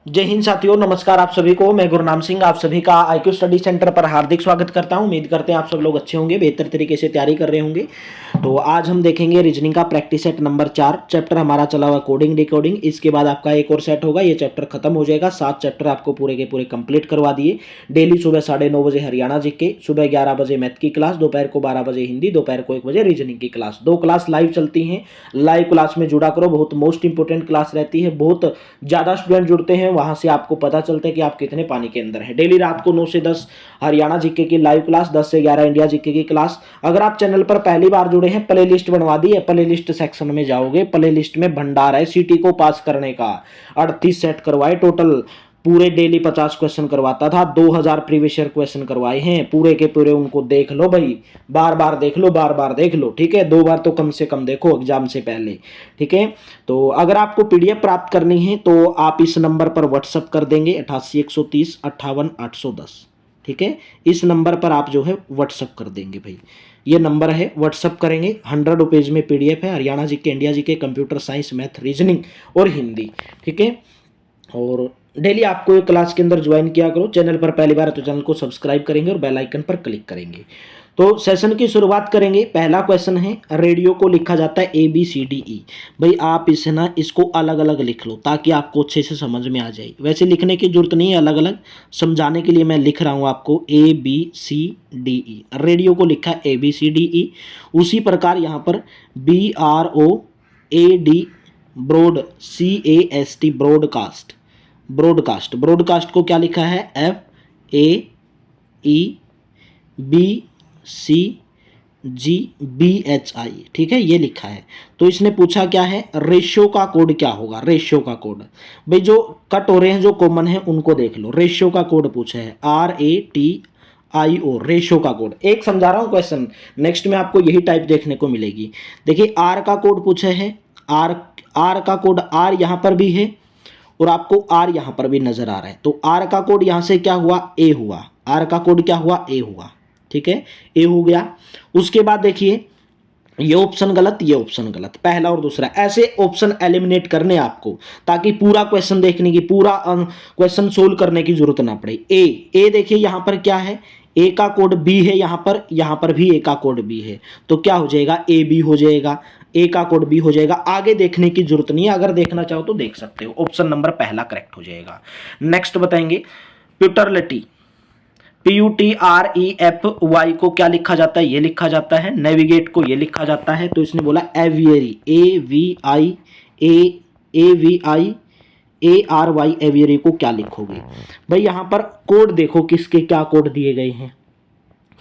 जय हिंद साथियों, नमस्कार आप सभी को। मैं गुरनाम सिंह आप सभी का आईक्यू स्टडी सेंटर पर हार्दिक स्वागत करता हूं। उम्मीद करते हैं आप सब लोग अच्छे होंगे, बेहतर तरीके से तैयारी कर रहे होंगे। तो आज हम देखेंगे रीजनिंग का प्रैक्टिस सेट नंबर 4। चैप्टर हमारा चला हुआ कोडिंग डिकोडिंग। इसके बाद आपका एक और सेट होगा, ये चैप्टर खत्म हो जाएगा। 7 चैप्टर आपको पूरे के पूरे कंप्लीट करवा दिए। डेली सुबह 9:30 बजे हरियाणा जीके, सुबह 11 बजे मैथ की क्लास, दोपहर को 12 बजे हिंदी, दोपहर को 1 बजे रीजनिंग की क्लास। 2 क्लास लाइव चलती हैं। लाइव क्लास में जुड़ा करो, बहुत मोस्ट इंपोर्टेंट क्लास रहती है। बहुत ज़्यादा स्टूडेंट जुड़ते हैं, वहां से आपको पता चलता है कि आप कितने पानी के अंदर हैं। डेली रात को 9 से 10 हरियाणा जीके की लाइव क्लास, 10 से 11 इंडिया जीके की क्लास। अगर आप चैनल पर पहली बार जुड़े हैं, प्ले लिस्ट बनवा दी है। प्ले लिस्ट सेक्शन में जाओगे, प्ले लिस्ट में भंडार है सीटी को पास करने का। 38 सेट करवाए टोटल, पूरे डेली 50 क्वेश्चन करवाता था। 2000 प्रीवियस ईयर क्वेश्चन करवाए हैं पूरे के पूरे। उनको देख लो भाई, बार बार देख लो, बार बार देख लो, ठीक है। 2 बार तो कम से कम देखो एग्जाम से पहले, ठीक है। तो अगर आपको पीडीएफ प्राप्त करनी है तो आप इस नंबर पर व्हाट्सअप कर देंगे 88 130 58 810, ठीक है। इस नंबर पर आप जो है व्हाट्सअप कर देंगे भाई, ये नंबर है, व्हाट्सअप करेंगे। 100 रुपीज़ में पीडीएफ है, Haryana GK, India GK, computer science, math, reasoning और हिंदी, ठीक है। और डेली आपको एक क्लास के अंदर ज्वाइन किया करो। चैनल पर पहली बार है तो चैनल को सब्सक्राइब करेंगे और बेल आइकन पर क्लिक करेंगे। तो सेशन की शुरुआत करेंगे। पहला क्वेश्चन है, रेडियो को लिखा जाता है ABCDE। भाई आप इसे ना इसको अलग अलग लिख लो ताकि आपको अच्छे से समझ में आ जाए। वैसे लिखने की जरूरत नहीं है, अलग अलग समझाने के लिए मैं लिख रहा हूँ आपको ABCDE। रेडियो को लिखा है ABCDE। उसी प्रकार यहाँ पर BROAD, broad, CAST, broadcast. Broadcast को क्या लिखा है, FAEBCGBHI, ठीक है, ये लिखा है। तो इसने पूछा क्या है, रेशियो का कोड क्या होगा। रेशियो का कोड भाई जो कट हो रहे हैं, जो कॉमन है उनको देख लो। रेशियो का कोड पूछा है RATIO, रेशियो का कोड। एक समझा रहा हूं क्वेश्चन, नेक्स्ट में आपको यही टाइप देखने को मिलेगी। देखिए आर का कोड पूछा है। आर का कोड, आर यहां पर भी है और आपको आर यहां पर भी नजर आ रहा है। तो आर का कोड यहां से क्या हुआ, ए हुआ। आर का कोड क्या हुआ, ए हुआ, ठीक है, ए हो गया। उसके बाद देखिए ये ऑप्शन गलत, ये ऑप्शन गलत, पहला और दूसरा। ऐसे ऑप्शन एलिमिनेट करने आपको, ताकि पूरा क्वेश्चन देखने की, पूरा क्वेश्चन सोल्व करने की जरूरत ना पड़े। ए देखिए यहां पर क्या है, ए का कोड बी है, यहां पर भी ए का कोड बी है। तो क्या हो जाएगा, ए बी हो जाएगा, ए का कोड बी हो जाएगा। आगे देखने की जरूरत नहीं है, अगर देखना चाहो तो देख सकते हो। ऑप्शन नंबर पहला करेक्ट हो जाएगा। नेक्स्ट बताएंगे, प्यूटरलिटी, PUTREFY को क्या लिखा जाता है, ये लिखा जाता है। नेविगेट को ये लिखा जाता है। तो इसने बोला एवियरी, AVI एवियरी को क्या लिखोगे भाई। यहां पर कोड देखो किसके क्या कोड दिए गए हैं,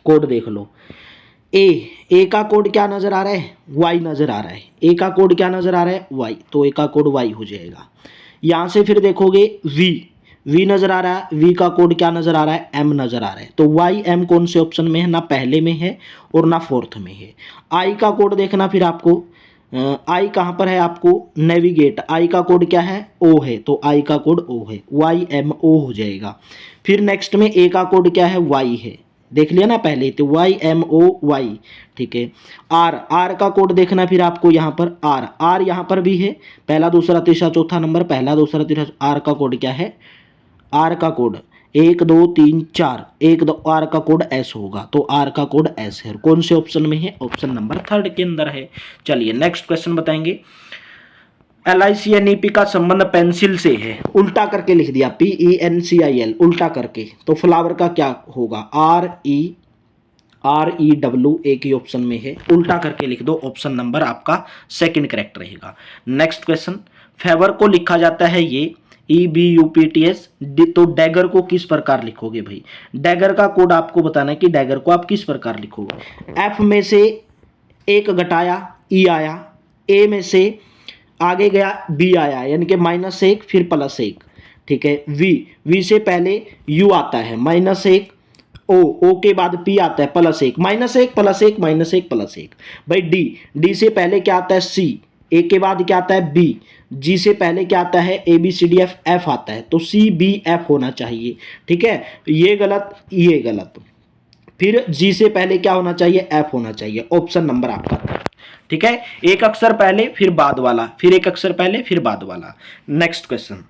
कोड देख लो। ए का कोड क्या नजर आ रहा है, वाई नजर आ रहा है। ए का कोड क्या नजर आ रहा है, वाई, तो ए का कोड वाई हो जाएगा। यहां से फिर देखोगे वी नजर आ रहा है, वी का कोड क्या नजर आ रहा है, एम नजर आ रहा है। तो वाई एम कौन से ऑप्शन में है, ना पहले में है और ना फोर्थ में है। आई का कोड देखना फिर आपको, आई कहां पर है आपको, नेविगेट, आई का कोड क्या है, ओ है, तो आई का कोड ओ है, YMO हो जाएगा। फिर नेक्स्ट में ए का कोड क्या है, वाई है, देख लिया ना पहले, तो YMOY, ठीक है। आर का कोड देखना फिर आपको, यहाँ पर आर यहाँ पर भी है, पहला दूसरा तीसरा चौथा नंबर, पहला दूसरा तीसरा। आर का कोड क्या है, आर का कोड 1 2 3 4, 1 2, आर का कोड एस होगा। तो आर का कोड एस है। कौन से ऑप्शन में है, ऑप्शन नंबर 3 के अंदर है। चलिए नेक्स्ट क्वेश्चन बताएंगे। LICNEP का संबंध पेंसिल से है, उल्टा करके लिख दिया, PENCIL, उल्टा करके। तो फ्लावर का क्या होगा, REW, एक ही ऑप्शन में है, उल्टा करके लिख दो। ऑप्शन नंबर आपका सेकंड करेक्ट रहेगा। नेक्स्ट क्वेश्चन, फेवर को लिखा जाता है ये EBUPTS। तो डैगर को किस प्रकार लिखोगे भाई। डैगर का कोड आपको बताना है कि डैगर को आप किस प्रकार लिखोगे। एफ में से एक घटाया, ई आया। ए में से आगे गया, बी आया, यानी कि -1 फिर +1, ठीक है। वी से पहले यू आता है, -1, ओ के बाद पी आता है, +1, -1 +1 -1 +1। भाई डी से पहले क्या आता है, सी, ए के बाद क्या आता है, बी, जी से पहले क्या आता है, ABCDF, एफ आता है। तो CBF होना चाहिए, ठीक है। ये गलत, ये गलत। फिर जी से पहले क्या होना चाहिए, एफ होना चाहिए। ऑप्शन नंबर आपका था, ठीक है। एक अक्षर पहले फिर बाद वाला, फिर एक अक्षर पहले फिर बाद वाला। नेक्स्ट क्वेश्चन,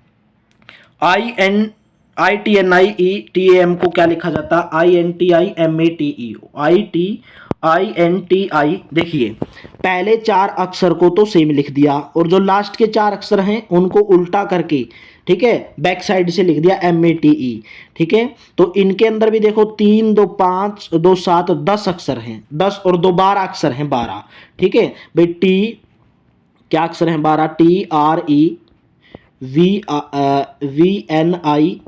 INTIMETAM को क्या लिखा जाता है? INTIMATE, INTI। देखिए पहले 4 अक्षर को तो सेम लिख दिया और जो लास्ट के 4 अक्षर हैं उनको उल्टा करके, ठीक है, बैक साइड से लिख दिया MATE। ठीक है, तो इनके अंदर भी देखो 3 2 5 2 7 10 अक्षर हैं, 10 और 2 12 अक्षर हैं, 12। ठीक है भाई, टी क्या अक्षर हैं? 12। TREVNIE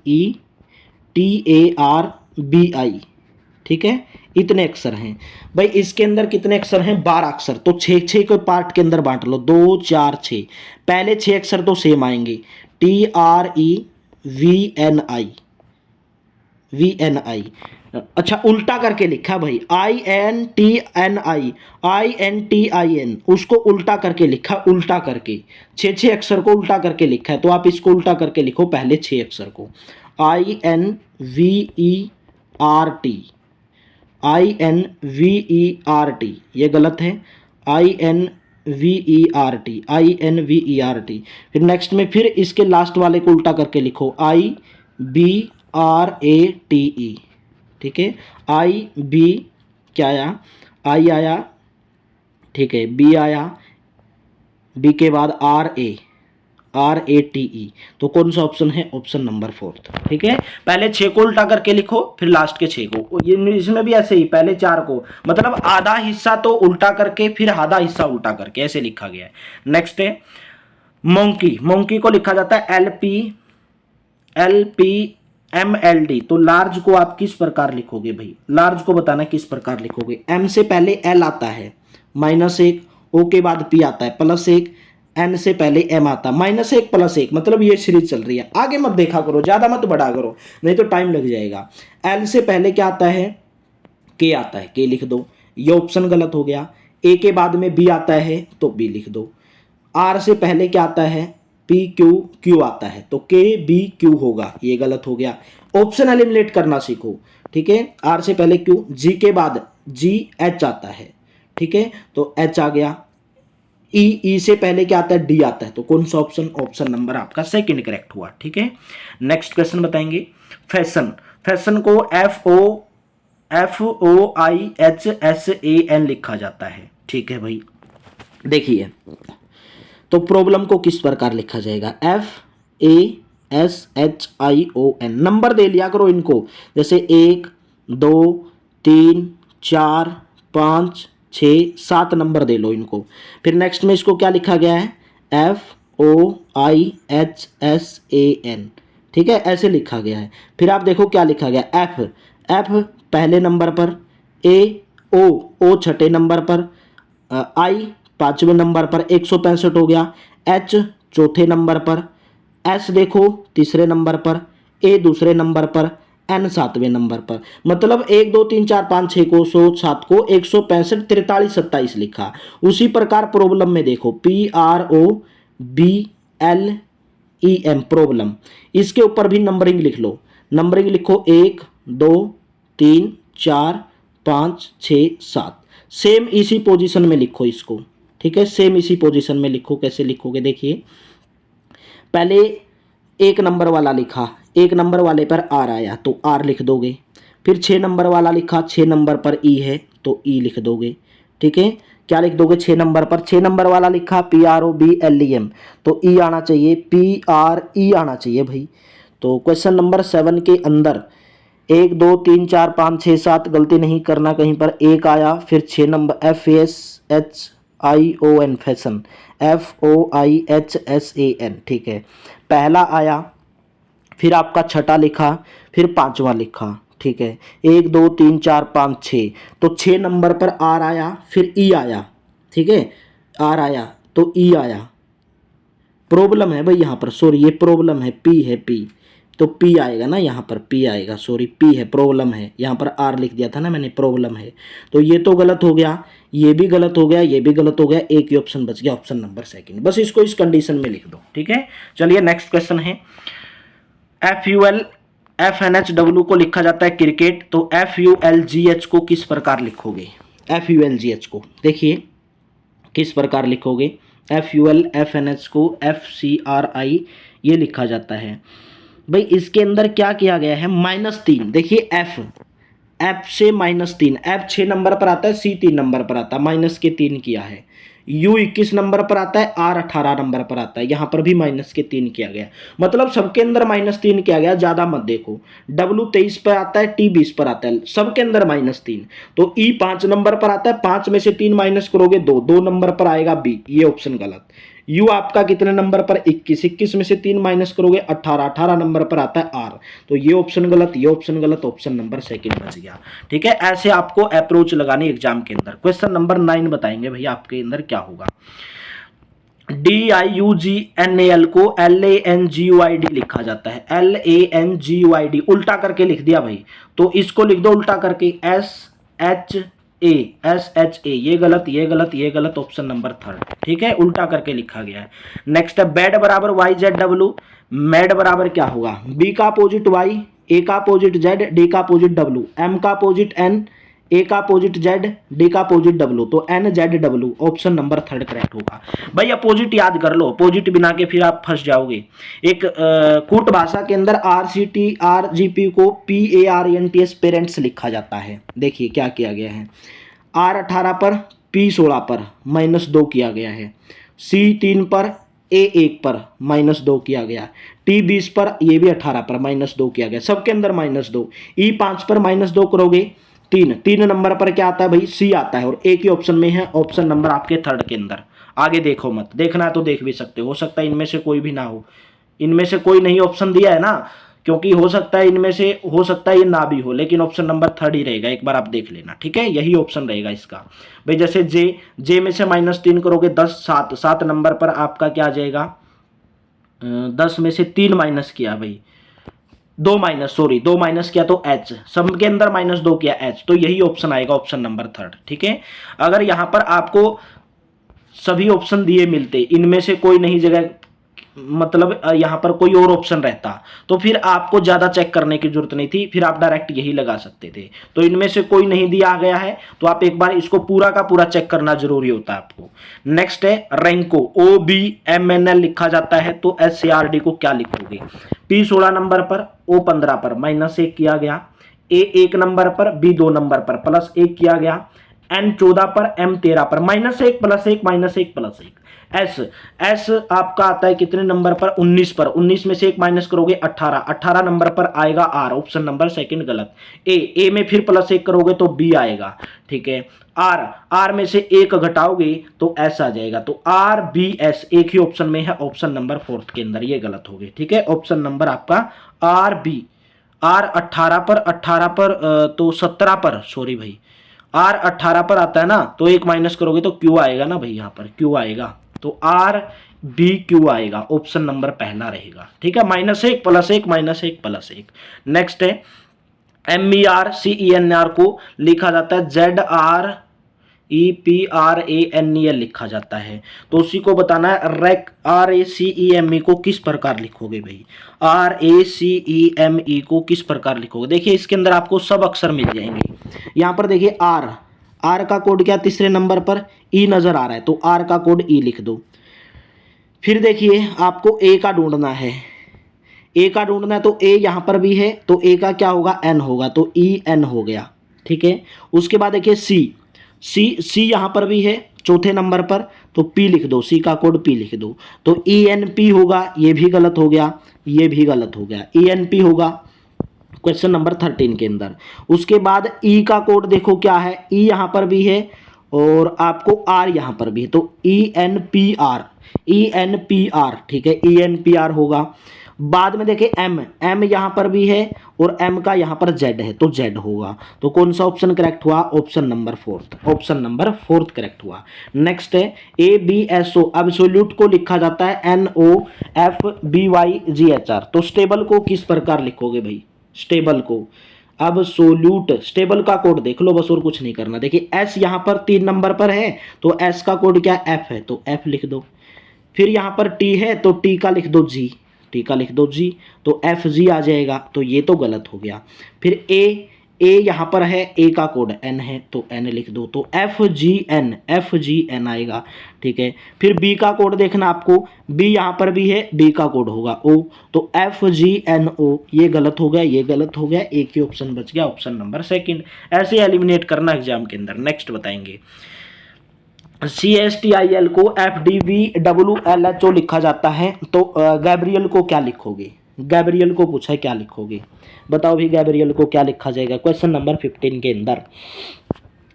ठीक है, इतने अक्षर हैं भाई। इसके अंदर कितने अक्षर हैं? 12 अक्षर। तो 6 को पार्ट के अंदर बांट लो, 2 4 6। पहले 6 अक्षर तो सेम आएंगे, TREVNI, VNI। अच्छा उल्टा करके लिखा भाई, INTNI उसको उल्टा करके लिखा, उल्टा करके 6 अक्षर को उल्टा करके लिखा है, तो आप इसको उल्टा करके लिखो पहले 6 अक्षर को, INVERT। ये गलत है, INVERT। फिर नेक्स्ट में फिर इसके लास्ट वाले को उल्टा करके लिखो, IBRATE। ठीक है, IB क्या आया? I आया, ठीक है, B आया, B के बाद RATE। तो कौन सा ऑप्शन है? Option number 4। ठीक है, पहले 6 को उल्टा करके लिखो, फिर लास्ट के 6 को। ये इसमें भी ऐसे ही, पहले 4 को, मतलब आधा हिस्सा तो उल्टा करके फिर आधा हिस्सा उल्टा करके ऐसे लिखा गया है। नेक्स्ट है मोंकी। मोंकी को लिखा जाता है LPMLD। तो लार्ज को आप किस प्रकार लिखोगे भाई? लार्ज को बताना किस प्रकार लिखोगे। M से पहले L आता है, -1, O के बाद P आता है, +1, N से पहले M आता है, -1 +1। मतलब ये सीरीज चल रही है, आगे मत देखा करो, ज्यादा मत बढ़ा करो, नहीं तो टाइम लग जाएगा। L से पहले क्या आता है? K आता है, K लिख दो, ये ऑप्शन गलत हो गया। A के बाद में B आता है तो B लिख दो। R से पहले क्या आता है? PQ आता है, तो KBQ होगा, ये गलत हो गया। ऑप्शन एलिमिनेट करना सीखो। ठीक है, R से पहले Q, G के बाद GH आता है, ठीक है, तो H आ गया। E से पहले क्या आता है? D आता है, तो कौन सा ऑप्शन? ऑप्शन नंबर आपका सेकंड करेक्ट हुआ। ठीक है, नेक्स्ट क्वेश्चन बताएंगे। फैशन। फैशन को FOIHSAN लिखा जाता है। ठीक है भाई, देखिए तो प्रॉब्लम को किस प्रकार लिखा जाएगा? FASHION। नंबर दे लिया करो इनको, जैसे 1 2 3 4 5 6 7 नंबर दे लो इनको। फिर नेक्स्ट में इसको क्या लिखा गया है? FOIHSAN। ठीक है, ऐसे लिखा गया है। फिर आप देखो क्या लिखा गया, F पहले नंबर पर, O छठे नंबर पर, I 5वें नंबर पर, 165 हो गया। H चौथे नंबर पर, S देखो तीसरे नंबर पर, A दूसरे नंबर पर, N 7वें नंबर पर। मतलब 1 2 3 4 5 6 को 100 7 को 165 43 27 लिखा। उसी प्रकार प्रॉब्लम में देखो, PROBLEM प्रॉब्लम, इसके ऊपर भी नंबरिंग लिख लो। नंबरिंग लिखो 1 2 3 4 5 6 7, सेम इसी पोजीशन में लिखो इसको। ठीक है, सेम इसी पोजीशन में लिखो। कैसे लिखोगे? देखिए पहले 1 नंबर वाला लिखा, 1 नंबर वाले पर R आया तो R लिख दोगे। फिर 6 नंबर वाला लिखा, 6 नंबर पर E है तो E लिख दोगे। ठीक है, क्या लिख दोगे? 6 नंबर पर 6 नंबर वाला लिखा PROBLEM, तो E आना चाहिए, PRE आना चाहिए भाई। तो क्वेश्चन नंबर 7 के अंदर 1 2 3 4 5 6 7 गलती नहीं करना कहीं पर, 1 आया। फिर 6 नंबर FASHION फैशन, FOIHSAN। ठीक है, पहला आया, फिर आपका छठा लिखा, फिर 5वां लिखा। ठीक है, 1 2 3 4 5 6, तो 6 नंबर पर R आया, फिर E आया। ठीक है, R आया तो E आया। प्रॉब्लम है भाई यहाँ पर, सॉरी ये प्रॉब्लम है, P है, P तो P आएगा ना यहाँ पर, P आएगा, सॉरी P है, प्रॉब्लम है। यहाँ पर R लिख दिया था ना मैंने, प्रॉब्लम है। तो ये तो गलत हो गया, ये भी गलत हो गया, ये भी गलत हो गया, एक ही ऑप्शन बच गया, ऑप्शन नंबर सेकंड। बस इसको इस कंडीशन में लिख दो। ठीक है, चलिए नेक्स्ट क्वेश्चन है। FULFNHW को लिखा जाता है क्रिकेट, तो FULGH को किस प्रकार लिखोगे? FULGH को देखिए किस प्रकार लिखोगे। FULFNH को FCRI ये लिखा जाता है। भाई इसके अंदर क्या किया गया है, -3। देखिए एफ से -3, एफ 6 नंबर पर आता है, सी 3 नंबर पर आता है, -3 किया है। यू 21 नंबर पर आता है, आर 18 नंबर पर आता है, यहां पर भी -3 किया गया। मतलब सबके अंदर -3 किया गया, ज्यादा मत देखो। डब्ल्यू 23 पर आता है, टी 20 पर आता है, सबके अंदर -3। तो ई 5 नंबर पर आता है, 5 में से 3 माइनस करोगे 2 नंबर पर आएगा बी, ये ऑप्शन गलत। यू आपका कितने नंबर पर, 21 में से 3 माइनस करोगे 18 नंबर पर आता है आर, तो ये ऑप्शन गलत, ये ऑप्शन गलत, ऑप्शन नंबर सेकंड बच गया। ठीक है, ऐसे आपको अप्रोच लगानी एग्जाम के अंदर। क्वेश्चन नंबर 9 बताएंगे भैया आपके अंदर क्या होगा। DIUGNAL को LANGUID लिखा जाता है, LANGUID उल्टा करके लिख दिया भाई, तो इसको लिख दो उल्टा करके SHA, ये गलत, ये गलत, ये गलत, ऑप्शन नंबर 3। ठीक है, उल्टा करके लिखा गया है। नेक्स्ट है बेड बराबर YZW, मेड बराबर क्या होगा, बी का अपोजिट Y, ए का अपोजिट Z, डी का अपोजिट W, एम का अपोजिट N, ए का अपोजिट Z, डी का अपोजिट W, तो NZW, ऑप्शन नंबर 3 करेक्ट होगा। भाई अपोजिट याद कर लो, अपोजिट बिना के फिर आप फंस जाओगे। एक कूट भाषा के अंदर RCTRGP को PARENTS पेरेंट्स लिखा जाता है। देखिए क्या किया गया है, R18 पर, P16 पर -2 किया गया है, C3 पर, A1 पर -2 किया गया, T20 पर, ये भी 18 पर -2 किया गया, सबके अंदर -2। E5 पर -2 करोगे 3 नंबर पर क्या आता है भाई, सी आता है, और एक ही ऑप्शन में है, ऑप्शन नंबर आपके 3 के अंदर। आगे देखो मत, देखना है तो देख भी सकते हो सकता है इनमें से कोई भी ना हो, इनमें से कोई नहीं ऑप्शन दिया है ना, क्योंकि हो सकता है इनमें से, हो सकता है ये ना भी हो, लेकिन ऑप्शन नंबर 3 ही रहेगा, एक बार आप देख लेना। ठीक है, यही ऑप्शन रहेगा इसका। भाई जैसे जे में से -3 करोगे 10, 7 नंबर पर आपका क्या आ जाएगा, 10 में से 3 माइनस किया भाई, 2 माइनस किया तो H, सबके अंदर -2 किया H, तो यही ऑप्शन आएगा, ऑप्शन नंबर 3। ठीक है, अगर यहां पर आपको सभी ऑप्शन दिए मिलते, इनमें से कोई नहीं जगह, मतलब यहां पर कोई और ऑप्शन रहता, तो फिर आपको ज्यादा चेक करने की जरूरत नहीं थी, फिर आप डायरेक्ट यही लगा सकते थे। तो इनमें से कोई नहीं दिया गया है, तो आप एक बार इसको पूरा का पूरा चेक करना जरूरी होता है आपको। नेक्स्ट है रैंको, OBMNL लिखा जाता है, तो SCRD को क्या लिखोगे, P16 नंबर पर, O15 पर -1 किया गया, A1 नंबर पर, B2 नंबर पर +1 किया गया, N14 पर, M13 पर -1 +1 -1 +1। एस आपका आता है कितने नंबर पर, 19 पर, 19 में से 1 माइनस करोगे 18 नंबर पर आएगा आर, ऑप्शन नंबर सेकंड गलत। ए में फिर +1 करोगे तो बी आएगा। ठीक है, आर में से 1 घटाओगे तो एस आ जाएगा, तो RBS एक ही ऑप्शन में है, ऑप्शन नंबर 4 के अंदर, ये गलत हो गए। ठीक है, ऑप्शन नंबर आपका RB, R 18 पर तो 17 पर, सॉरी भाई, R 18 पर आता है ना, तो 1 माइनस करोगे तो Q आएगा ना भाई, यहां पर Q आएगा, तो RBQ आएगा, ऑप्शन नंबर पहला रहेगा। ठीक है, -1 +1 -1 +1। नेक्स्ट है MERCENR को लिखा जाता है ZREPRANEL लिखा जाता है, तो उसी को बताना है। RACEME को किस प्रकार लिखोगे भाई, RACEME को किस प्रकार लिखोगे, देखिए इसके अंदर आपको सब अक्षर मिल जाएंगे। यहां पर देखिए आर का कोड क्या, तीसरे नंबर पर ई नजर आ रहा है, तो आर का कोड ई लिख दो। फिर देखिए आपको ए का ढूंढना है, ए का ढूंढना है, तो ए यहां पर भी है, तो ए का क्या होगा, एन होगा, तो EN हो गया। ठीक है, उसके बाद देखिए सी यहां पर भी है चौथे नंबर पर, तो P लिख दो, सी का कोड P लिख दो, तो ENP होगा, ये भी गलत हो गया, ये भी गलत हो गया, ENP होगा क्वेश्चन नंबर 13 के अंदर। उसके बाद ई का कोड देखो क्या है, ई यहां पर भी है और आपको आर यहां पर भी है, तो ENPR, ठीक है, ENPR होगा। बाद में देखिए एम यहां पर भी है और एम का यहां पर जेड है, तो जेड होगा। तो कौन सा ऑप्शन करेक्ट हुआ, option number 4, option number 4 correct हुआ। नेक्स्ट है ABSO, एब्सोल्यूट को लिखा जाता है NOFBYGHR, तो स्टेबल को किस प्रकार लिखोगे भाई, स्टेबल को, अब सोल्यूट, स्टेबल का कोड देख लो बस, और कुछ नहीं करना। देखिए एस यहां पर 3 नंबर पर है, तो एस का कोड क्या, F है, तो F लिख दो। फिर यहां पर T है, तो T का लिख दो G, T का लिख दो G, तो FG आ जाएगा, तो ये तो गलत हो गया। फिर ए यहाँ पर है, ए का कोड एन है तो एन लिख दो, तो एफ जी एन आएगा, ठीक है। फिर बी का कोड देखना आपको, बी यहाँ पर भी है, बी का कोड होगा ओ, तो एफ जी एन ओ, ये गलत हो गया, ये गलत हो गया, एक ही ऑप्शन बच गया, ऑप्शन नंबर सेकंड। ऐसे एलिमिनेट करना एग्जाम के अंदर। नेक्स्ट बताएंगे, CSTIL को FDVWLHO लिखा जाता है, तो गैब्रियल को क्या लिखोगे? गैब्रियल को पूछा है क्या लिखोगे, बताओ भी गैब्रियल को क्या लिखा जाएगा क्वेश्चन नंबर 15 के अंदर।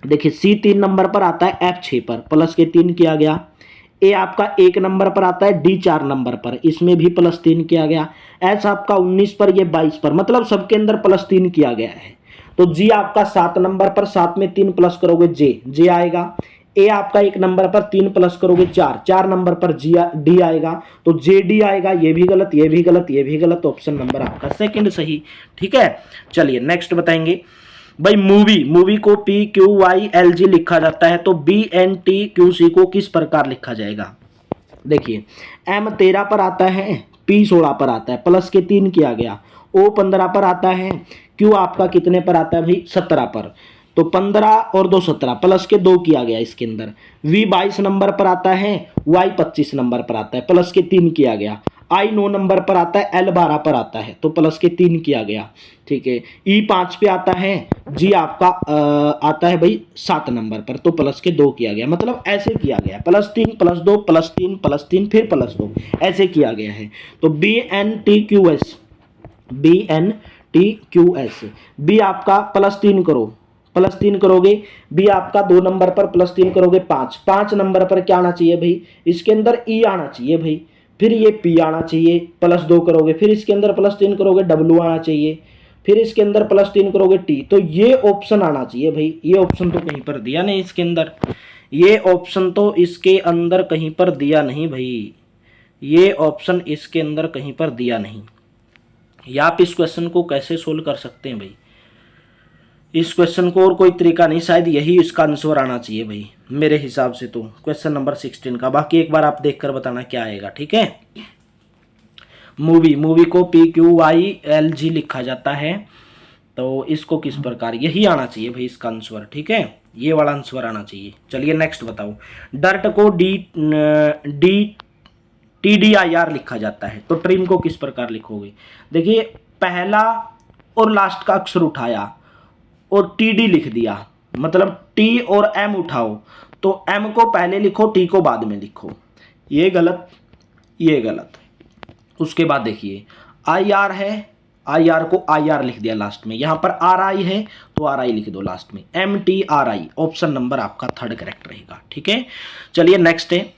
देखिए C 3 नंबर पर आता है, F 6 पर, प्लस के 3 किया गया। ए आपका 1 नंबर पर आता है, D 4 नंबर पर, इसमें भी प्लस 3 किया गया। H आपका 19 पर, ये 22 पर, मतलब सबके अंदर प्लस 3 किया गया है। तो G आपका 7 नंबर पर, 7 में 3 प्लस करोगे J आएगा। ए आपका 1 नंबर पर 3 प्लस करोगे 4 नंबर पर डी आएगा, तो JD आएगा। ये भी गलत, ये भी गलत, ये भी गलत, ऑप्शन नंबर आपका सेकंड सही, ठीक है। चलिए नेक्स्ट बताएंगे भाई, मूवी को PQYLG लिखा जाता है, तो BNTQC को किस प्रकार लिखा जाएगा? देखिए M 13 पर आता है, P 16 पर आता है, प्लस के 3 किया गया। O 15 पर आता है, Q आपका कितने पर आता है भाई? 17 पर, तो 15 और 2 17, प्लस के 2 किया गया इसके अंदर। V 22 नंबर पर आता है, Y 25 नंबर पर आता है, प्लस के 3 किया गया। I 9 नंबर पर आता है, L 12 पर आता है, तो प्लस के 3 किया गया, ठीक है। E 5 पे आता है, G आपका आता है भाई 7 नंबर पर, तो प्लस के 2 किया गया। मतलब ऐसे किया गया, प्लस 3 प्लस 2 प्लस 3 प्लस 3 फिर प्लस 2, ऐसे किया गया है। तो BNTQS बी आपका प्लस 3 करो, प्लस 3 करोगे, बी आपका 2 नंबर पर प्लस 3 करोगे 5 नंबर पर क्या आना चाहिए भाई? इसके अंदर ई आना चाहिए भाई, फिर ये पी आना चाहिए, प्लस 2 करोगे, फिर इसके अंदर प्लस 3 करोगे डब्ल्यू आना चाहिए, फिर इसके अंदर प्लस 3 करोगे टी, तो ये ऑप्शन आना चाहिए भाई। ये ऑप्शन तो कहीं पर दिया नहीं इसके अंदर, ये ऑप्शन तो इसके अंदर कहीं पर दिया नहीं भाई, ये ऑप्शन इसके अंदर कहीं पर दिया नहीं। या आप इस क्वेश्चन को कैसे सोल्व कर सकते हैं भाई? इस क्वेश्चन को और कोई तरीका नहीं, शायद यही इसका आंसर आना चाहिए भाई मेरे हिसाब से, तो क्वेश्चन नंबर 16 का। बाकी एक बार आप देखकर बताना क्या आएगा, ठीक है। मूवी को PQYLG लिखा जाता है, तो इसको किस प्रकार, यही आना चाहिए भाई इसका आंसर, ठीक है, ये वाला आंसर आना चाहिए। चलिए नेक्स्ट बताओ, डर्ट को TDIR लिखा जाता है, तो ट्रिम को किस प्रकार लिखोगे? देखिए पहला और लास्ट का अक्षर उठाया और TD लिख दिया, मतलब T और M उठाओ, तो M को पहले लिखो, T को बाद में लिखो, ये गलत, ये गलत। उसके बाद देखिए IR है, IR को IR लिख दिया लास्ट में, यहाँ पर RI है तो RI लिख दो लास्ट में, MTRI, ऑप्शन नंबर आपका थर्ड करेक्ट रहेगा, ठीक है। चलिए नेक्स्ट है,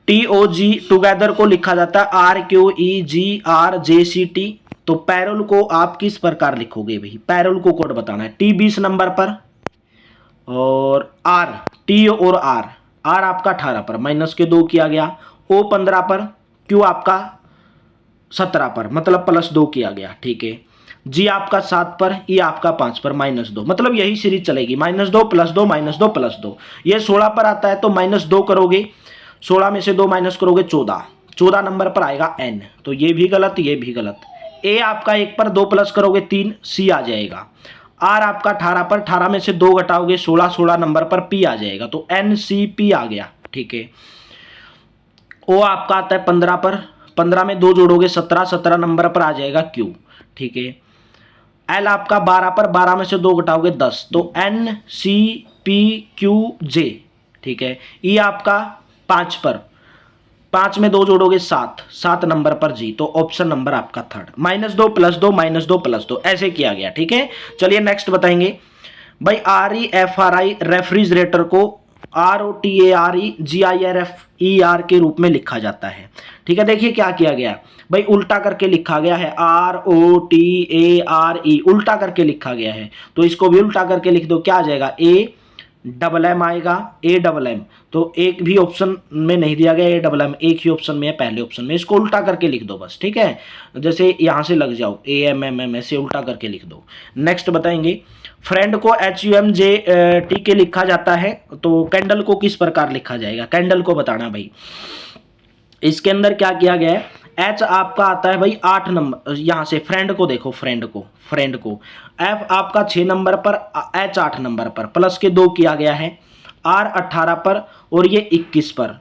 TOG टुगेदर को लिखा जाता है RQEGRJCT, तो पैरोल को आप किस प्रकार लिखोगे भाई? पैरोल को कोड बताना है, T 20 नंबर पर, और R, T और R आपका 18 पर, माइनस के 2 किया गया। O 15 पर, Q आपका 17 पर, मतलब प्लस 2 किया गया, ठीक है। G आपका 7 पर, E आपका 5 पर, माइनस 2, मतलब यही सीरीज चलेगी, -2 +2 -2 +2। ये 16 पर आता है तो -2 करोगे, 16 में से 2 माइनस करोगे 14 नंबर पर आएगा N, तो ये भी गलत, ये भी गलत। A आपका 1 पर 2 प्लस करोगे 3, C आ जाएगा। R आपका 18 पर, 18 में से 2 घटाओगे 16 नंबर पर P आ जाएगा, तो NCP आ गया, ठीक है। O आपका आता है 15 पर, 15 में 2 जोड़ोगे 17 नंबर पर आ जाएगा Q, ठीक है। L आपका 12 पर, 12 में से 2 घटाओगे 10, तो NCPQJ, ठीक है। E आपका 5 पर, 5 में 2 जोड़ोगे 7 नंबर पर G, तो ऑप्शन नंबर आपका थर्ड, -2 +2 -2 +2, ऐसे किया गया, ठीक है। चलिए नेक्स्ट बताएंगे भाई, REFRI रेफ्रिजरेटर को ROTAREGIRFER के रूप में लिखा जाता है, ठीक है। देखिए क्या किया गया भाई, उल्टा करके लिखा गया है, ROTARE उल्टा करके लिखा गया है, तो इसको भी उल्टा करके लिख दो, क्या आ जाएगा? AMM आएगा, AMM, तो एक भी ऑप्शन में नहीं दिया गया AMM, एक ही ऑप्शन में है, पहले ऑप्शन में, इसको उल्टा करके लिख दो बस, ठीक है। जैसे यहाँ से लग जाओ AMMM, ऐसे उल्टा करके लिख दो। नेक्स्ट बताएंगे, फ्रेंड को HUMJT लिखा जाता है, तो कैंडल को किस प्रकार लिखा जाएगा? कैंडल को बताना भाई। इसके अंदर क्या किया गया है, एच आपका आता है भाई 8 नंबर, यहाँ से फ्रेंड को देखो, फ्रेंड को एफ आपका 6 नंबर पर, एच 8 नंबर पर, प्लस के 2 किया गया है, आर 18 पर और ये 21 पर,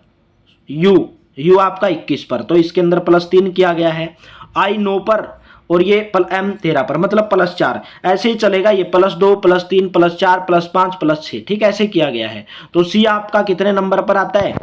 यू आपका 21 पर, तो इसके अंदर +3 किया गया है, आई 9 पर और ये एम 13 पर, मतलब +4, ऐसे ही चलेगा, ये +2 +3 +4 +5 +6, ठीक, ऐसे किया गया है। तो सी आपका कितने नंबर पर आता है?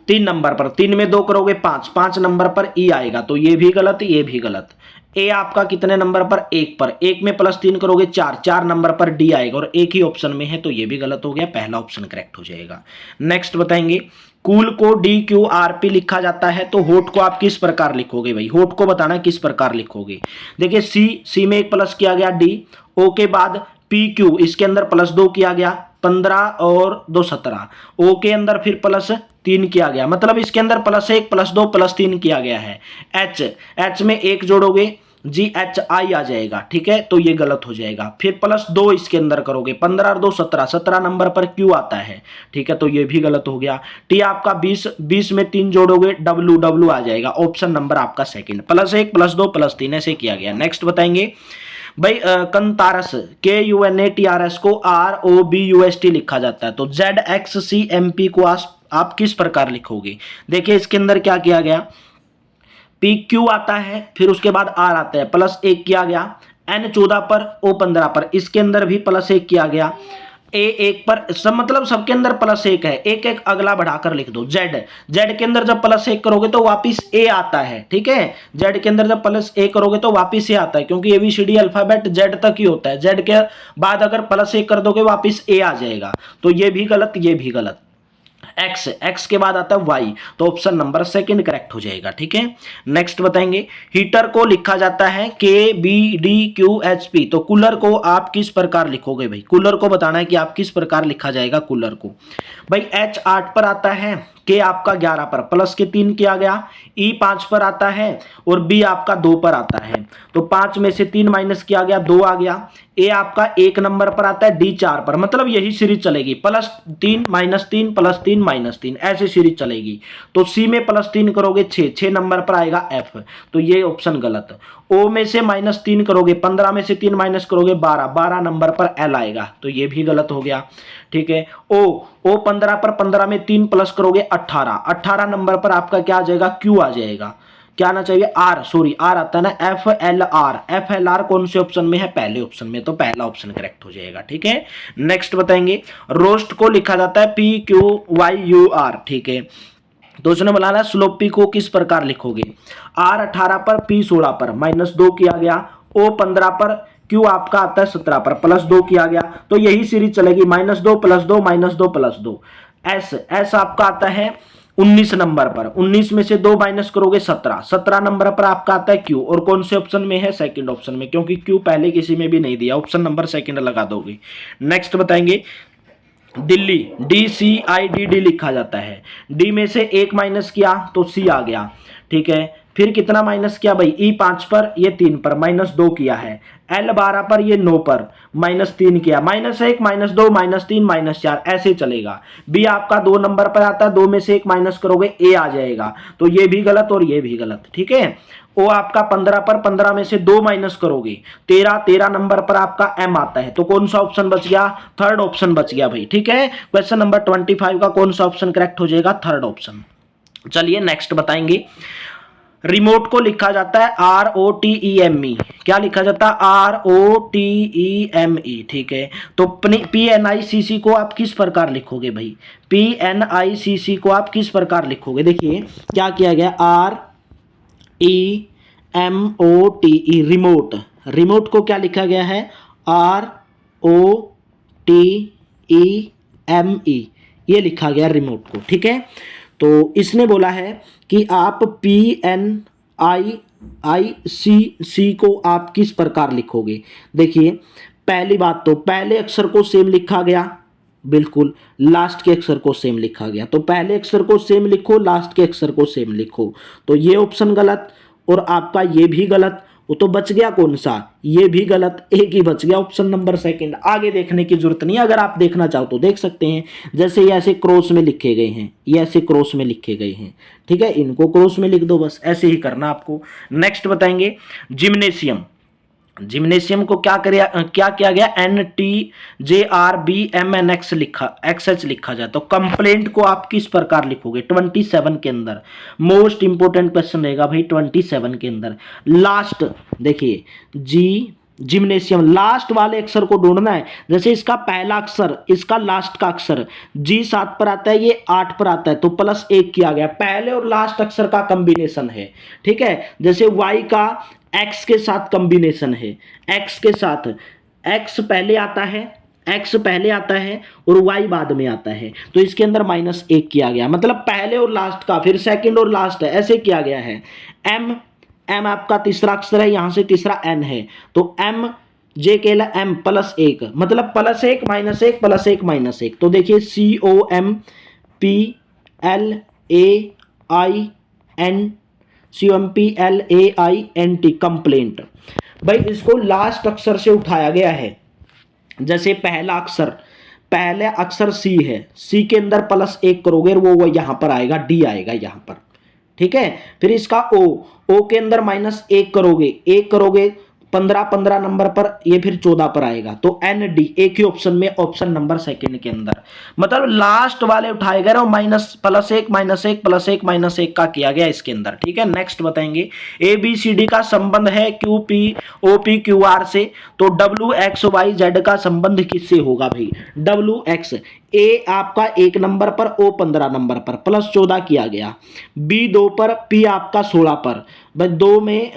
3 नंबर पर, 3 में 2 करोगे 5, 5 नंबर पर ई आएगा, तो ये भी गलत, ये भी गलत। ए आपका कितने नंबर पर? 1 पर, 1 में +3 करोगे 4, 4 नंबर पर डी आएगा और एक ही ऑप्शन में है, तो ये भी गलत हो गया, पहला ऑप्शन करेक्ट हो जाएगा। नेक्स्ट बताएंगे, कूल को DQRP लिखा जाता है, तो होट को आप किस प्रकार लिखोगे भाई? होट को बताना किस प्रकार लिखोगे। देखिए सी में एक प्लस किया गया, डी, ओ के बाद PQ, इसके अंदर +2 किया गया, 15 और 2 17, ओ के अंदर फिर +3 किया गया, मतलब इसके अंदर +1 +2 +3 किया गया है। एच में 1 जोड़ोगे GHI आ जाएगा, ठीक है, तो ये गलत हो जाएगा। फिर +2 इसके अंदर करोगे, 15 और 2 17, 17 नंबर पर Q आता है, ठीक है, तो ये भी गलत हो गया। टी आपका 20, 20 में 3 जोड़ोगे W आ जाएगा, ऑप्शन नंबर आपका सेकंड, +1 +2 +3 ऐसे किया गया। नेक्स्ट बताएंगे भाई, कंतारस KUNATRS को ROBUST लिखा जाता है, तो ZXCMP को आप किस प्रकार लिखोगे? देखिए इसके अंदर क्या किया गया, PQ आता है, फिर उसके बाद R आता है, +1 किया गया, N 14 पर, O 15 पर, इसके अंदर भी +1 किया गया, A 1 पर, सब मतलब सबके अंदर +1 है, एक एक अगला बढ़ाकर लिख दो। Z के अंदर जब +1 करोगे तो वापिस A आता है, ठीक है, Z के अंदर जब +1 करोगे तो वापिस A आता है, क्योंकि ABCD अल्फाबेट Z तक ही होता है, Z के बाद अगर +1 कर दोगे वापिस A आ जाएगा, तो ये भी गलत, ये भी गलत। एक्स के बाद आता है वाई, तो ऑप्शन नंबर सेकंड करेक्ट हो जाएगा, ठीक है। नेक्स्ट बताएंगे, हीटर को लिखा जाता है KBDQHP, तो कूलर को आप किस प्रकार लिखोगे भाई? कूलर को बताना है कि आप किस प्रकार लिखा जाएगा कूलर को। भाई H 8 पर आता है, K आपका 11 पर, प्लस के 3 किया गया, E 5 पर आता है और B आपका 2 पर आता है, तो 5 में से 3 माइनस किया गया, 2 आ गया। A आपका 1 नंबर पर आता है, D 4 पर, मतलब यही सीरीज चलेगी, +3 -3 +3 -3 ऐसे सीरीज चलेगी। तो C में +3 करोगे 6 नंबर पर आएगा F, तो ये ऑप्शन गलत। O में से -3 करोगे, 15 में से 3 माइनस करोगे 12 नंबर पर L आएगा, तो ये भी गलत हो गया, ठीक है। O 15 पर, 15 में 3 प्लस करोगे 18 नंबर पर आपका क्या आ जाएगा? Q आ जाएगा, क्या आना चाहिए? R आता है ना, FLR कौन से ऑप्शन में है? पहले ऑप्शन में, तो पहला ऑप्शन करेक्ट हो जाएगा, ठीक है। नेक्स्ट बताएंगे, रोस्ट को लिखा जाता है PQYUR, ठीक है, तो उसने बोला स्लोपी को किस प्रकार लिखोगे? R 18 पर, P 16 पर, -2 किया गया, O 15 पर, Q आपका आता है 17 पर, +2 किया गया, तो यही सीरीज चलेगी, -2 +2 -2 +2। S आपका आता है 19 नंबर पर, 19 में से 2 माइनस करोगे 17 नंबर पर आपका आता है Q, और कौन से ऑप्शन में है? सेकंड ऑप्शन में, क्योंकि Q पहले किसी में भी नहीं दिया, ऑप्शन नंबर सेकंड लगा दोगे। नेक्स्ट बताएंगे, दिल्ली DCIDD लिखा जाता है, D में से 1 माइनस किया तो C आ गया, ठीक है, फिर कितना माइनस किया भाई? E 5 पर, ये 3 पर, -2 किया है, L 12 पर, ये 9 पर, -3 किया, -1 -2 -3 -4 ऐसे चलेगा। B आपका 2 नंबर पर आता है, 2 में से 1 माइनस करोगे A आ जाएगा, तो ये भी गलत और ये भी गलत, ठीक है। O आपका 15 पर, 15 में से 2 माइनस करोगे 13 नंबर पर आपका M आता है, तो कौन सा ऑप्शन बच गया? थर्ड ऑप्शन बच गया भाई, ठीक है। क्वेश्चन नंबर 25 का कौन सा ऑप्शन करेक्ट हो जाएगा? Third option. चलिए नेक्स्ट बताएंगे, रिमोट को लिखा जाता है ROTEME, क्या लिखा जाता है? ROTEME, ठीक है, तो PNICC को आप किस प्रकार लिखोगे भाई? PNICC को आप किस प्रकार लिखोगे? देखिए क्या किया गया, REMOTE, रिमोट को क्या लिखा गया है? ROTEME, ये लिखा गया रिमोट को, ठीक है। तो इसने बोला है कि आप PNICC को आप किस प्रकार लिखोगे? देखिए पहली बात तो पहले अक्षर को सेम लिखा गया, बिल्कुल, लास्ट के अक्षर को सेम लिखा गया, तो पहले अक्षर को सेम लिखो, लास्ट के अक्षर को सेम लिखो, तो ये ऑप्शन गलत और आपका ये भी गलत वो तो बच गया कौन सा, ये भी गलत, एक ही बच गया ऑप्शन नंबर सेकंड। आगे देखने की जरूरत नहीं, अगर आप देखना चाहो तो देख सकते हैं। जैसे ये ऐसे क्रॉस में लिखे गए हैं, ये ऐसे क्रॉस में लिखे गए हैं, ठीक है, इनको क्रॉस में लिख दो, बस ऐसे ही करना आपको। नेक्स्ट बताएंगे जिम्नेशियम। जिम्नेशियम को क्या किया गया, NTJRBMNX लिखा, XH लिखा जाए। तो कंप्लेंट को आप किस प्रकार लिखोगे 27 के अंदर, मोस्ट इंपोर्टेंट क्वेश्चन रहेगा भाई 27 के अंदर। लास्ट देखिए जिम्नेशियम, लास्ट वाले अक्षर को ढूंढना है। जैसे इसका पहला अक्षर, इसका लास्ट का अक्षर G 7 पर आता है, ये 8 पर आता है, तो +1 किया गया, पहले और लास्ट अक्षर का कॉम्बिनेशन है, ठीक है। जैसे Y का X के साथ कॉम्बिनेशन है, X के साथ, X पहले आता है, X पहले आता है और Y बाद में आता है, तो इसके अंदर -1 किया गया, मतलब पहले और लास्ट का, फिर सेकंड और लास्ट है, ऐसे किया गया है। M आपका तीसरा अक्षर है, यहां से तीसरा N है, तो M J के लिए M +1, मतलब +1 -1 +1 -1, तो देखिए COMPLAINT कंप्लेंट। भाई इसको लास्ट अक्षर से उठाया गया है। जैसे पहला अक्षर C है, C के अंदर +1 करोगे वो यहां पर आएगा, D आएगा यहां पर, ठीक है। फिर इसका O के अंदर -1 करोगे, 1 करोगे 15 नंबर पर, ये फिर 14 पर आएगा, तो ND एक ही ऑप्शन में, ऑप्शन नंबर सेकंड के अंदर, मतलब लास्ट वाले उठाए गए और +1 -1 +1 -1 का किया गया इसके अंदर, ठीक है। नेक्स्ट बताएंगे ABCD का संबंध है QPOPQR से, तो WXYZ का संबंध किससे होगा भाई, WX, A आपका 1 नंबर पर, O 15 नंबर पर, +14 किया गया, B 2 पर, P आपका 16 पर, भाई 2 में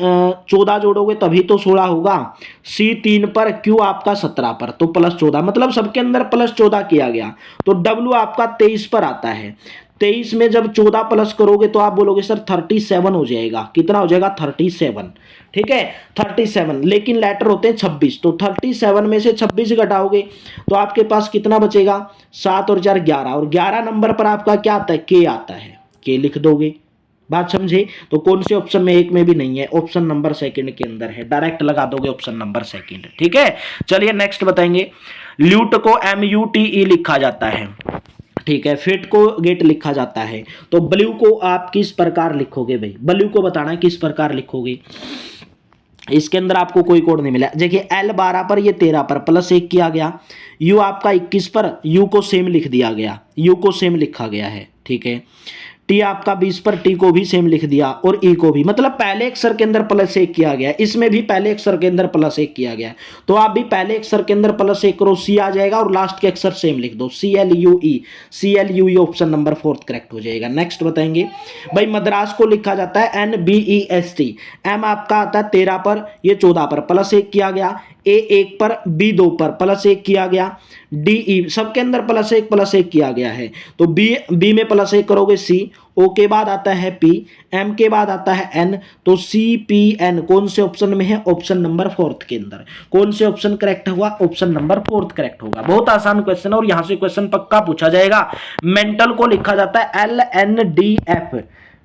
14 जोड़ोगे तभी तो 16 होगा, C 3 पर, Q आपका 17 पर, तो +14, मतलब सबके अंदर +14 किया गया। तो W आपका 23 पर आता है, 23 में जब 14 प्लस करोगे तो आप बोलोगे सर 37 हो जाएगा, कितना हो जाएगा 37, ठीक है 37, लेकिन लेटर होते हैं 26, तो 37 में से 26 घटाओगे तो आपके पास कितना बचेगा, 7 और 4 11, और 11 नंबर पर आपका क्या आता है, K आता है, K लिख दोगे। बात समझे, तो कौन से ऑप्शन में, एक में भी नहीं है, ऑप्शन नंबर सेकंड के अंदर है, डायरेक्ट लगा दोगे ऑप्शन नंबर सेकंड, ठीक है। चलिए नेक्स्ट बताएंगे, ल्यूट को MUTE लिखा जाता है, ठीक है, फिट को गेट लिखा जाता है। तो ब्लू को आप किस प्रकार लिखोगे भाई, ब्लू को बताना है किस प्रकार लिखोगे, इसके अंदर आपको कोई कोड नहीं मिला। देखिए L 12 पर, ये 13 पर, +1 किया गया, U आपका 21 पर, U को सेम लिख दिया गया, U को सेम लिखा गया है, ठीक है। T आपका 20 पर, T को भी सेम लिख दिया, और E को भी, मतलब पहले अक्षर के अंदर +1 किया गया, इसमें भी पहले अक्षर के अंदर +1 किया गया, तो आप भी पहले अक्षर के अंदर +1 करो, C आ जाएगा, और लास्ट के अक्षर सेम लिख दो, CLUE ऑप्शन नंबर 4 करेक्ट हो जाएगा। नेक्स्ट बताएंगे भाई, मद्रास को लिखा जाता है NBEST, M आपका आता है 13 पर, ये 14 पर, +1 किया गया, A 1 पर, B 2 पर, +1 किया गया, DE सबके अंदर +1 किया गया है, तो B में +1 करोगे C, O के बाद आता है P, M के बाद आता है N, तो CPN कौन से ऑप्शन में है, ऑप्शन नंबर 4 के अंदर। कौन से ऑप्शन करेक्ट हुआ, ऑप्शन नंबर 4 करेक्ट होगा। बहुत आसान क्वेश्चन है और यहां से क्वेश्चन पक्का पूछा जाएगा। मेंटल को लिखा जाता है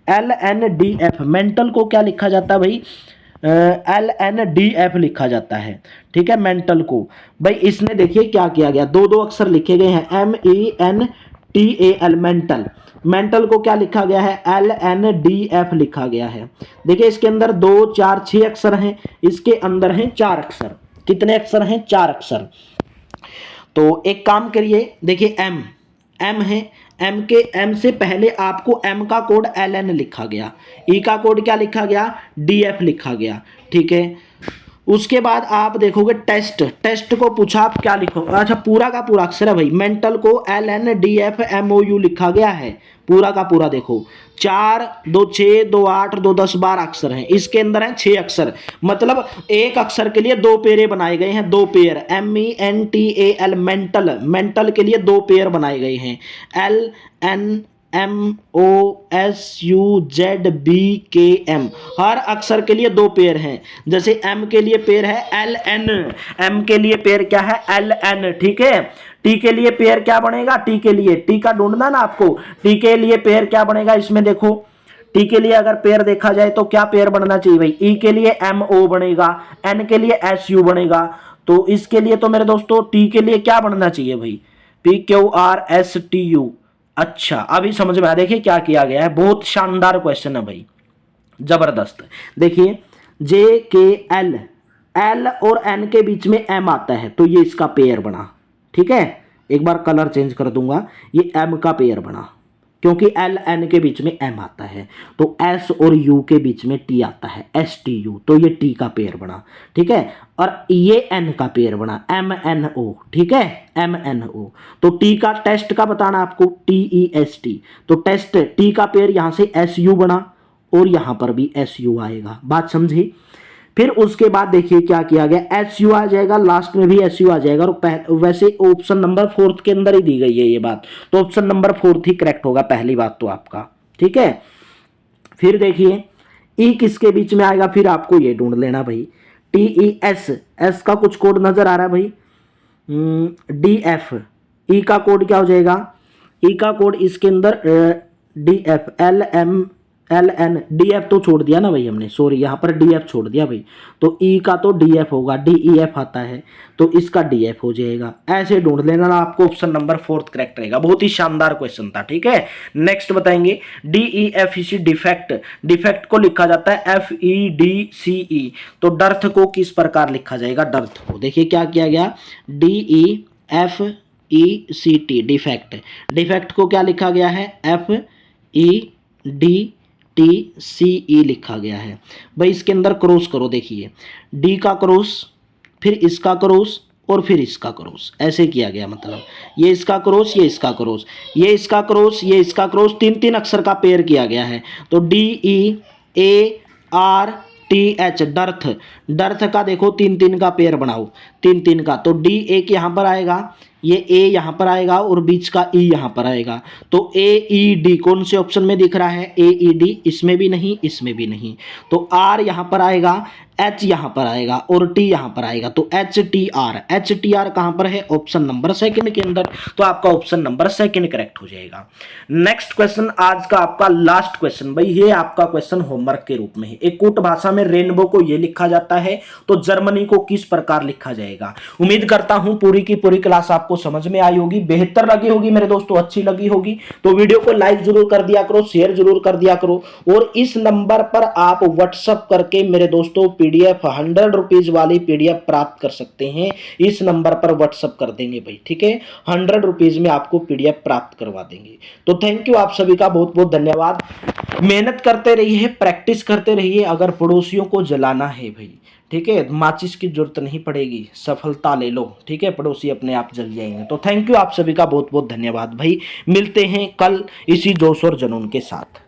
LNDF, मेंटल को क्या लिखा जाता है भाई, LNDF लिखा जाता है, ठीक है। मेंटल को भाई इसने देखिए क्या किया गया, 2 अक्षर लिखे गए हैं, MENTAL, मेंटल को क्या लिखा गया है, LNDF लिखा गया है। देखिए इसके अंदर 2 4 6 अक्षर हैं, इसके अंदर हैं 4 अक्षर, कितने अक्षर हैं, 4 अक्षर। तो एक काम करिए, देखिए M है, M से पहले आपको M का कोड LN लिखा गया, E का कोड क्या लिखा गया, DF लिखा गया, ठीक है। उसके बाद आप देखोगे टेस्ट को पूछा आप क्या लिखो, अच्छा पूरा का पूरा अक्षर है भाई, मेंटल को LNDF MOU लिखा गया है, पूरा का पूरा देखो, 4 2 6 2 8 2 10 12 अक्षर हैं, इसके अंदर हैं 6 अक्षर, मतलब एक अक्षर के लिए 2 पेरे बनाए गए हैं, 2 पेयर, MENTAL मेंटल के लिए 2 पेयर बनाए गए हैं, LNMOSUZBKM, हर अक्षर के लिए 2 पेयर हैं। जैसे M के लिए पेयर है LN, M के लिए पेयर क्या है LN, ठीक है। T के लिए पेयर क्या बनेगा, T के लिए, T का ढूंढना ना आपको, T के लिए पेयर क्या बनेगा, इसमें देखो टी के लिए अगर पेयर देखा जाए तो क्या पेयर बनना चाहिए भाई, ई के लिए एम ओ बनेगा, एन के लिए एस यू बनेगा। तो इसके लिए तो मेरे दोस्तों टी के लिए क्या बनना चाहिए भाई, P Q R S T U. अच्छा अभी समझ में आया, देखिए क्या किया गया है, बहुत शानदार क्वेश्चन है भाई, जबरदस्त। देखिए जे के एल, एल और एन के बीच में एम आता है तो ये इसका पेयर बना, ठीक है। एक बार कलर चेंज कर दूंगा, ये एम का पेयर बना क्योंकि एल एन के बीच में एम आता है, तो एस और यू के बीच में टी आता है, एस टी यू, तो ये टी का पेयर बना, ठीक है। और ये एन का पेयर बना, एम एन ओ, ठीक है, एम एन ओ। तो टी का टेस्ट का बताना आपको, टी ई एस टी, तो टेस्ट टी का पेयर यहां से एस यू बना और यहां पर भी एस यू आएगा, बात समझी। फिर उसके बाद देखिए क्या किया गया, एस यू आ जाएगा, लास्ट में भी एस यू आ जाएगा, और वैसे ऑप्शन नंबर 4 के अंदर ही दी गई है ये बात, तो ऑप्शन नंबर 4 ही करेक्ट होगा, पहली बात तो आपका, ठीक है। फिर देखिए ई किसके बीच में आएगा, फिर आपको ये ढूंढ लेना भाई, टी ई एस, एस का कुछ कोड नजर आ रहा है भाई, डी एफ, ई का कोड क्या हो जाएगा, ई का कोड इसके अंदर D F, L M L N, D F तो छोड़ दिया ना भाई हमने, सॉरी यहाँ पर डी एफ छोड़ दिया भाई, तो ई का तो डी एफ होगा, डी ई एफ आता है तो इसका डी एफ हो जाएगा, ऐसे ढूंढ लेना ना, आपको ऑप्शन नंबर 4 करेक्ट रहेगा। बहुत ही शानदार क्वेश्चन था, ठीक है। नेक्स्ट बताएंगे D E F C defect, defect को लिखा जाता है एफ ई डी सी ई, तो डर्थ को किस प्रकार लिखा जाएगा, डर्थ को देखिए क्या किया गया, D E F E C T, defect, defect को क्या लिखा गया है, F E D T C E लिखा गया है भाई। इसके अंदर क्रॉस करो, देखिए डी का क्रॉस, फिर इसका क्रॉस और फिर इसका क्रॉस, ऐसे किया गया, मतलब ये इसका क्रॉस, ये इसका क्रॉस, ये इसका क्रॉस, ये इसका क्रॉस, तीन तीन अक्षर का पेयर किया गया है, तो D E A R T H, dearth, dearth का देखो तीन तीन का पेयर बनाओ, तीन तीन का, तो डी एक यहाँ पर आएगा, ये ए यहाँ पर आएगा और बीच का ई यहाँ पर आएगा, तो ए ई डी कौन से ऑप्शन में दिख रहा है, ए ई डी, इसमें भी नहीं, इसमें भी नहीं, तो आर यहाँ पर आएगा, एच यहाँ पर आएगा और टी यहाँ पर आएगा, तो H T R, H T R कहाँ पर है, ऑप्शन नंबर 2 के अंदर, तो आपका ऑप्शन नंबर 2 करेक्ट हो जाएगा। नेक्स्ट क्वेश्चन आज का आपका लास्ट क्वेश्चन भाई, ये आपका क्वेश्चन होमवर्क के रूप में है। एक कूट भाषा में रेनबो को ये लिखा जाता है तो जर्मनी को किस प्रकार लिखा जाएगा। उम्मीद करता हूं पूरी की पूरी क्लास आपको समझ में आई होगी, बेहतर लगी होगी मेरे दोस्तों, अच्छी लगी होगी तो वीडियो को लाइक जरूर कर दिया करो, शेयर जरूर कर दिया करो, और इस नंबर पर आप व्हाट्सएप करके मेरे दोस्तों पीडीएफ 100 रुपीज वाली पीडीएफ प्राप्त कर सकते हैं। इस नंबर पर व्हाट्सएप कर देंगे भाई, ठीक है, 100 रुपीज में आपको पीडीएफ प्राप्त करवा देंगे। तो थैंक यू आप सभी का बहुत बहुत धन्यवाद। मेहनत करते रहिए, प्रैक्टिस करते रहिए। अगर पड़ोसियों को जलाना है भाई, ठीक है, माचिस की जरूरत नहीं पड़ेगी, सफलता ले लो, ठीक है, पड़ोसी अपने आप जल जाएंगे। तो थैंक यू आप सभी का बहुत बहुत धन्यवाद भाई। मिलते हैं कल इसी जोश और जुनून के साथ।